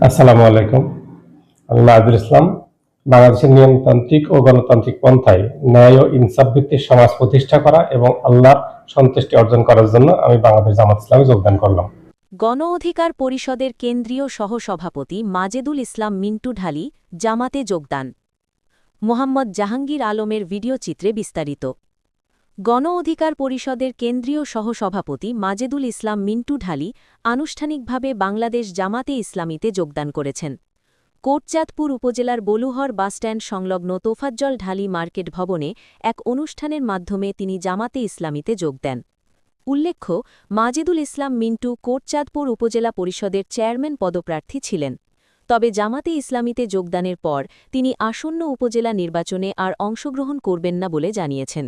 আসসালামু আলাইকুম। আমি মাহিদুল ইসলাম। বাংলাদেশের নিয়মতান্ত্রিক ও গণতান্ত্রিক পন্থায় ন্যায় ও ইনসাফ ভিত্তিক সমাজ প্রতিষ্ঠা করা এবং আল্লাহর সন্তুষ্টি অর্জন করার জন্য আমি বাংলাদেশ জামাত ইসলামে যোগদান করলাম। গণ অধিকার পরিষদের কেন্দ্রীয় সহসভাপতি মাজেদুল ইসলাম মিন্টু ঢালি জামাতে যোগদান। মোহাম্মদ জাহাঙ্গীর আলমের ভিডিও চিত্রে বিস্তারিত। গণ অধিকার পরিষদের কেন্দ্রীয় সহসভাপতি মাজেদুল ইসলাম মিন্টু ঢালি আনুষ্ঠানিকভাবে বাংলাদেশ জামাতে ইসলামীতে যোগদান করেছেন। কোটচাঁদপুর উপজেলার বলুহর বাসস্ট্যান্ড সংলগ্ন তোফাজ্জল ঢালি মার্কেট ভবনে এক অনুষ্ঠানের মাধ্যমে তিনি জামাতে ইসলামীতে যোগ দেন। উল্লেখ্য, মাজেদুল ইসলাম মিন্টু কোটচাঁদপুর উপজেলা পরিষদের চেয়ারম্যান পদপ্রার্থী ছিলেন। তবে জামাতে ইসলামীতে যোগদানের পর তিনি আসন্ন উপজেলা নির্বাচনে আর অংশগ্রহণ করবেন না বলে জানিয়েছেন।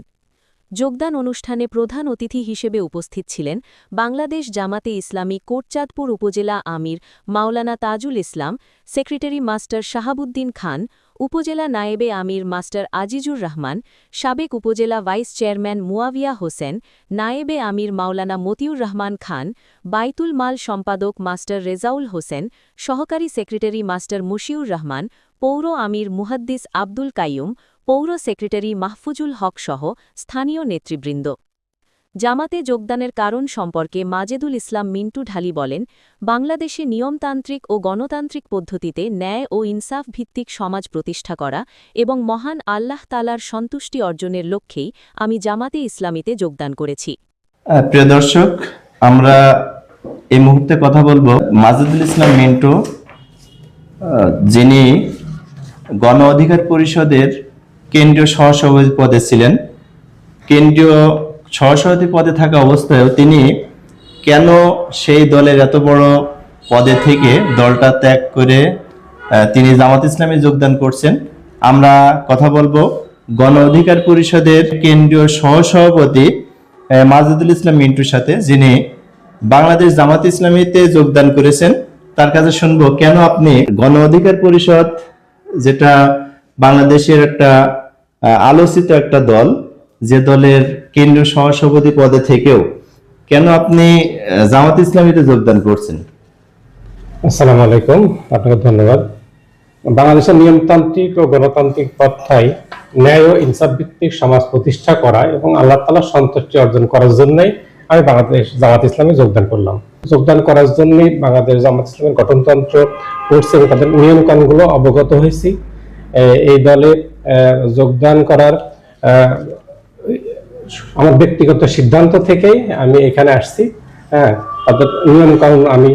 যোগদান অনুষ্ঠানে প্রধান অতিথি হিসেবে উপস্থিত ছিলেন বাংলাদেশ জামাতে ইসলামী কোটচাঁদপুর উপজেলা আমির মাওলানা তাজুল ইসলাম, সেক্রেটারি মাস্টার শাহাবুদ্দিন খান, উপজেলা নায়েবে আমির মাস্টার আজিজুর রহমান, সাবেক উপজেলা ভাইস চেয়ারম্যান মুয়াবিয়া হোসেন, নায়েবে আমির মাওলানা মতিউর রহমান খান, বাইতুল মাল সম্পাদক মাস্টার রেজাউল হোসেন, সহকারী সেক্রেটারি মাস্টার মুশিউর রহমান, পৌর আমির মুহাদ্দিস আব্দুল কাইয়ুম, পৌর সেক্রেটারি মাহফুজুল হক সহ স্থানীয় নেতৃবৃন্দ। জামাতে যোগদানের কারণ সম্পর্কে মাজেদুল ইসলাম মিন্টু ঢালি বলেন, বাংলাদেশে নিয়মতান্ত্রিক ও গণতান্ত্রিক পদ্ধতিতে ন্যায় ও ইনসাফ ভিত্তিক সমাজ প্রতিষ্ঠা করা এবং মহান আল্লাহ তাআলার সন্তুষ্টি অর্জনের লক্ষ্যেই আমি জামাতে ইসলামীতে যোগদান করেছি। প্রিয় দর্শক, আমরা এই মুহূর্তে কথা বলবো মাজেদুল ইসলাম মিন্টু, যিনি গণ অধিকার পরিষদের কেন্দ্রীয় সহসভাপতি পদে ছিলেন। কেন্দ্রীয় সহসভাপতি পদে থাকা অবস্থায়ও তিনি কেন সেই দলের এত বড় পদে থেকে দলটা ত্যাগ করে তিনি জামাত ইসলামে যোগদান করছেন, আমরা কথা বলবো গণ অধিকার পরিষদের কেন্দ্রীয় সহসভাপতি মাজেদুল ইসলাম মিন্টুর সাথে, যিনি বাংলাদেশ জামাত ইসলামীতে যোগদান করেছেন। তার কাছে শুনবো কেন আপনি গণ অধিকার পরিষদ, যেটা বাংলাদেশের একটা আলোচিত একটা দল, যে দলের কেন্দ্রীয় সহসভাপতি পদে থেকেও কেন আপনি জামাত ইসলামীতে যোগদান করছেন? আসসালামু আলাইকুম, আপনাকে ধন্যবাদ। বাংলাদেশের নিয়মতান্ত্রিক ও গণতান্ত্রিক পন্থায় ন্যায় ও ইনসাফ ভিত্তিক সমাজ প্রতিষ্ঠা করা এবং আল্লাহ তাআলার সন্তুষ্টি অর্জন করার জন্যই আমি বাংলাদেশ জামাত ইসলামে যোগদান করলাম। যোগদান করার জন্যই বাংলাদেশ জামাত ইসলামের গঠনতন্ত্র পড়ছে এবং তাদের নিয়মকানুনগুলো অবগত হয়েছি। এই দলে যোগদান করার আমার ব্যক্তিগত সিদ্ধান্ত থেকেই আমি এখানে আসছি। তাদের নিয়মকানুন আমি